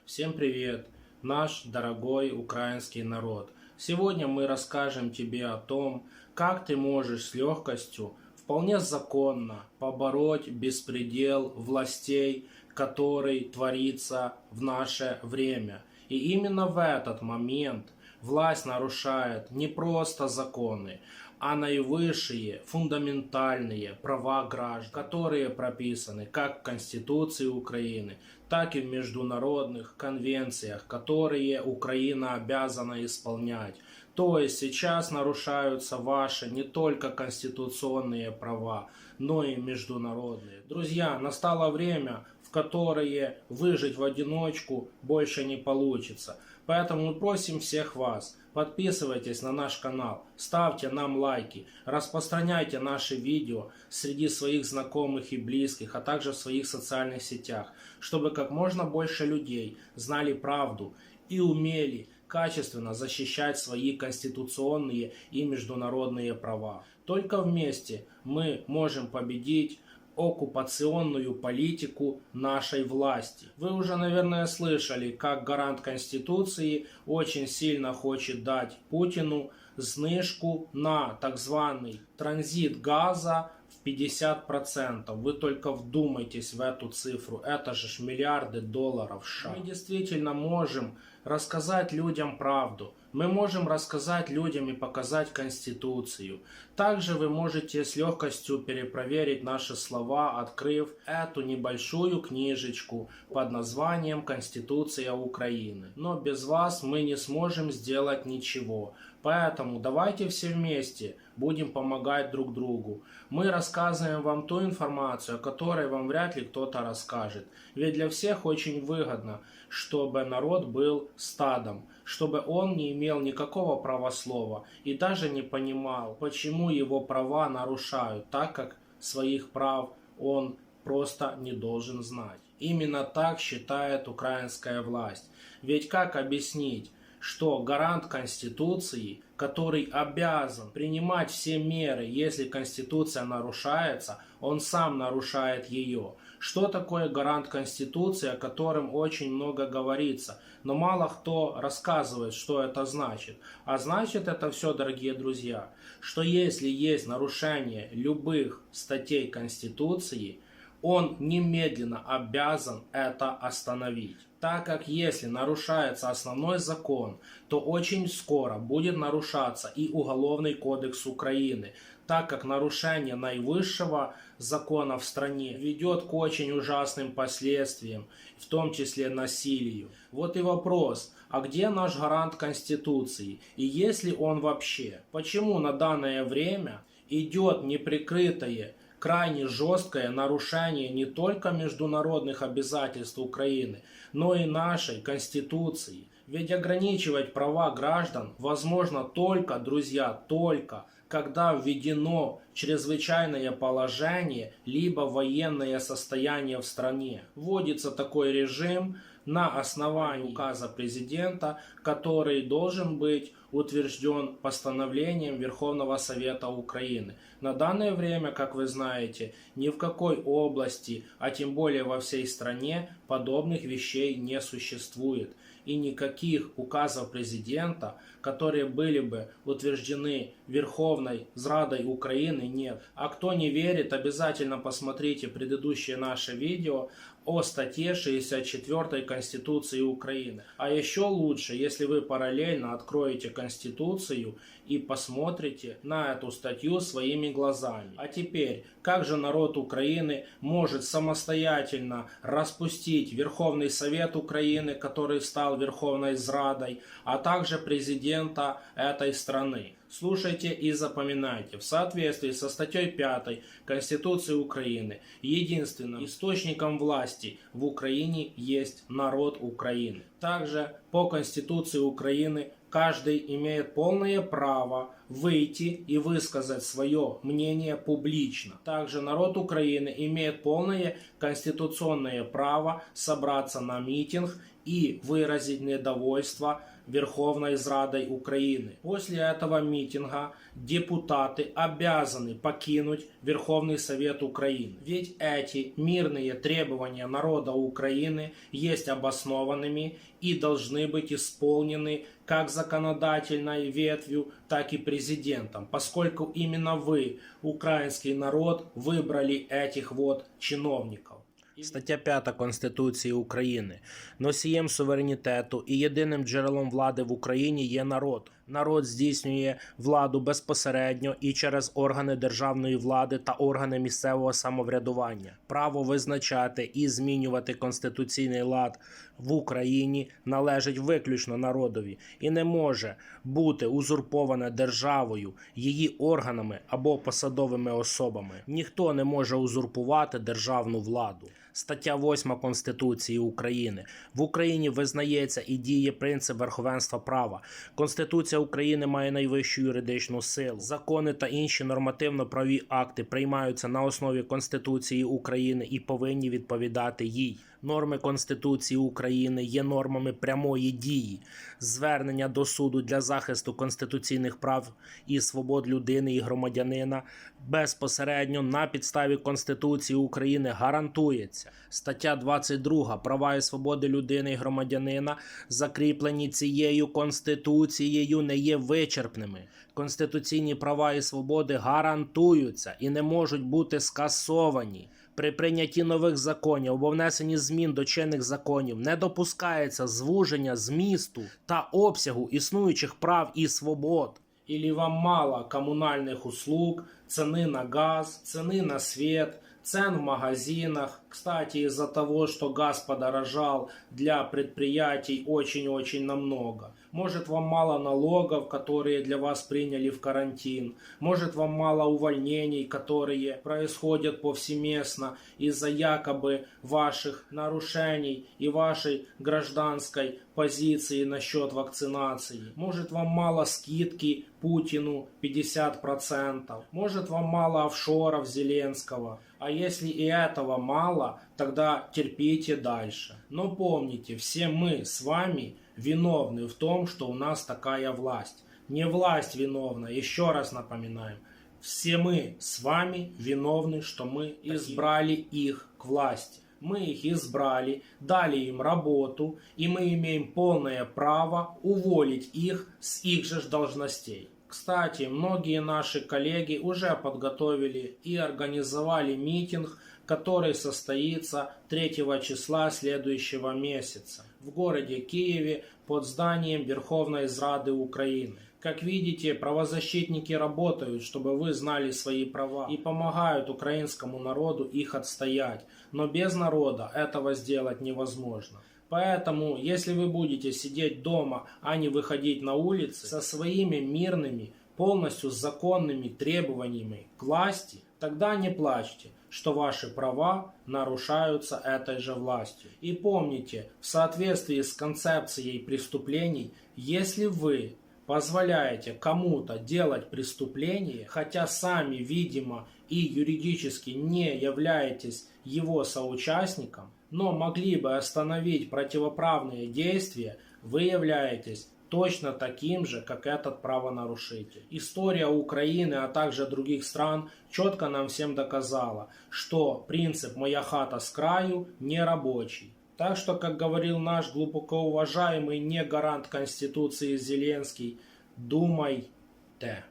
Всем привет, наш дорогой украинский народ! Сегодня мы расскажем тебе о том, как ты можешь с легкостью, вполне законно побороть беспредел властей, который творится в наше время. И именно в этот момент власть нарушает не просто законы, а наивысшие фундаментальные права граждан, которые прописаны как в Конституции Украины, так и в международных конвенциях, которые Украина обязана исполнять. То есть сейчас нарушаются ваши не только конституционные права, но и международные. Друзья, настало время, в которое выжить в одиночку больше не получится. Поэтому мы просим всех вас, подписывайтесь на наш канал, ставьте нам лайки, распространяйте наши видео среди своих знакомых и близких, а также в своих социальных сетях, чтобы как можно больше людей знали правду и умели качественно защищать свои конституционные и международные права. Только вместе мы можем победить оккупационную политику нашей власти. Вы уже, наверное, слышали, как гарант Конституции очень сильно хочет дать Путину знижку на так званый транзит газа в 50%. Вы только вдумайтесь в эту цифру. Это же миллиарды долларов США. Мы действительно можем рассказать людям правду. Мы можем рассказать людям и показать Конституцию. Также вы можете с легкостью перепроверить наши слова, открыв эту небольшую книжечку под названием «Конституция Украины». Но без вас мы не сможем сделать ничего. Поэтому давайте все вместе будем помогать друг другу. Мы рассказываем вам ту информацию, о которой вам вряд ли кто-то расскажет. Ведь для всех очень выгодно, чтобы народ был стадом, чтобы он не имел никакого права слова и даже не понимал, почему его права нарушают, так как своих прав он просто не должен знать. Именно так считает украинская власть. Ведь как объяснить, что гарант Конституции, который обязан принимать все меры, если Конституция нарушается, он сам нарушает ее? Что такое гарант Конституции, о котором очень много говорится, но мало кто рассказывает, что это значит. А значит это все, дорогие друзья, что если есть нарушение любых статей Конституции, он немедленно обязан это остановить. Так как если нарушается основной закон, то очень скоро будет нарушаться и Уголовный кодекс Украины, так как нарушение наивысшего закона в стране ведет к очень ужасным последствиям, в том числе насилию. Вот и вопрос, а где наш гарант Конституции и есть ли он вообще? Почему на данное время идет неприкрытое крайне жесткое нарушение не только международных обязательств Украины, но и нашей Конституции? Ведь ограничивать права граждан возможно только, друзья, только когда введено чрезвычайное положение либо военное состояние в стране. Вводится такой режим на основании указа президента, который должен быть утвержден постановлением Верховного Совета Украины. На данное время, как вы знаете, ни в какой области, а тем более во всей стране, подобных вещей не существует. И никаких указов президента, которые были бы утверждены Верховной Радой Украины, нет. А кто не верит, обязательно посмотрите предыдущее наше видео о статье 64 Конституции Украины. А еще лучше, если вы параллельно откроете Конституцию и посмотрите на эту статью своими глазами. А теперь, как же народ Украины может самостоятельно распустить Верховный Совет Украины, который стал Верховной Радой, а также президента этой страны? Слушайте и запоминайте. В соответствии со статьей 5 Конституции Украины, единственным источником власти в Украине есть народ Украины. Также по Конституции Украины каждый имеет полное право выйти и высказать свое мнение публично. Также народ Украины имеет полное конституционное право собраться на митинг и выразить недовольство Верховной Радой Украины. После этого митинга депутаты обязаны покинуть Верховный Совет Украины. Ведь эти мирные требования народа Украины есть обоснованными и должны быть исполнены как законодательной ветвью, так и президентом, поскольку именно вы, украинский народ, выбрали этих вот чиновников. Стаття 5 Конституції України. Носієм суверенітету і єдиним джерелом влади в Україні є народ. Народ здійснює владу безпосередньо і через органи державної влади та органи місцевого самоврядування. Право визначати і змінювати конституційний лад в Україні належить виключно народові і не може бути узурповане державою, її органами або посадовими особами. Ніхто не може узурпувати державну владу. Стаття 8 Конституції України. В Україні визнається і діє принцип верховенства права. Конституція України має найвищу юридичну силу. Закони та інші нормативно-правові акти приймаються на основі Конституції України і повинні відповідати їй. Норми Конституції України є нормами прямої дії. Звернення до суду для захисту конституційних прав і свобод людини і громадянина безпосередньо на підставі Конституції України гарантується. Стаття 22. Права і свободи людини і громадянина, закріплені цією Конституцією, не є вичерпними. Конституційні права і свободи гарантуються і не можуть бути скасовані. При прийнятті нових законів або внесенні змін до чинних законів не допускається звуження змісту та обсягу існуючих прав і свобод. Или вам мало коммунальных услуг, цены на газ, цены на свет, цен в магазинах. Кстати, из-за того, что газ подорожал для предприятий очень-очень намного. Может, вам мало налогов, которые для вас приняли в карантин. Может, вам мало увольнений, которые происходят повсеместно из-за якобы ваших нарушений и вашей гражданской позиции насчет вакцинации. Может, вам мало скидки Путину 50%. Может, вам мало офшоров Зеленского. А если и этого мало, тогда терпите дальше. Но помните, все мы с вами виновны в том, что у нас такая власть. Не власть виновна, еще раз напоминаем. Все мы с вами виновны, что мы избрали их к власти. Мы их избрали, дали им работу, и мы имеем полное право уволить их с их же должностей. Кстати, многие наши коллеги уже подготовили и организовали митинг, который состоится 3 числа следующего месяца в городе Киеве под зданием Верховной Рады Украины. Как видите, правозащитники работают, чтобы вы знали свои права и помогают украинскому народу их отстоять. Но без народа этого сделать невозможно. Поэтому, если вы будете сидеть дома, а не выходить на улицы со своими мирными, полностью законными требованиями к власти, тогда не плачьте, что ваши права нарушаются этой же властью. И помните, в соответствии с концепцией преступлений, если вы позволяете кому-то делать преступление, хотя сами, видимо, и юридически не являетесь его соучастником, но могли бы остановить противоправные действия, вы являетесь точно таким же, как этот правонарушитель. История Украины, а также других стран четко нам всем доказала, что принцип «моя хата с краю» не рабочий. Так что, как говорил наш глубоко уважаемый не гарант Конституции Зеленский, думайте.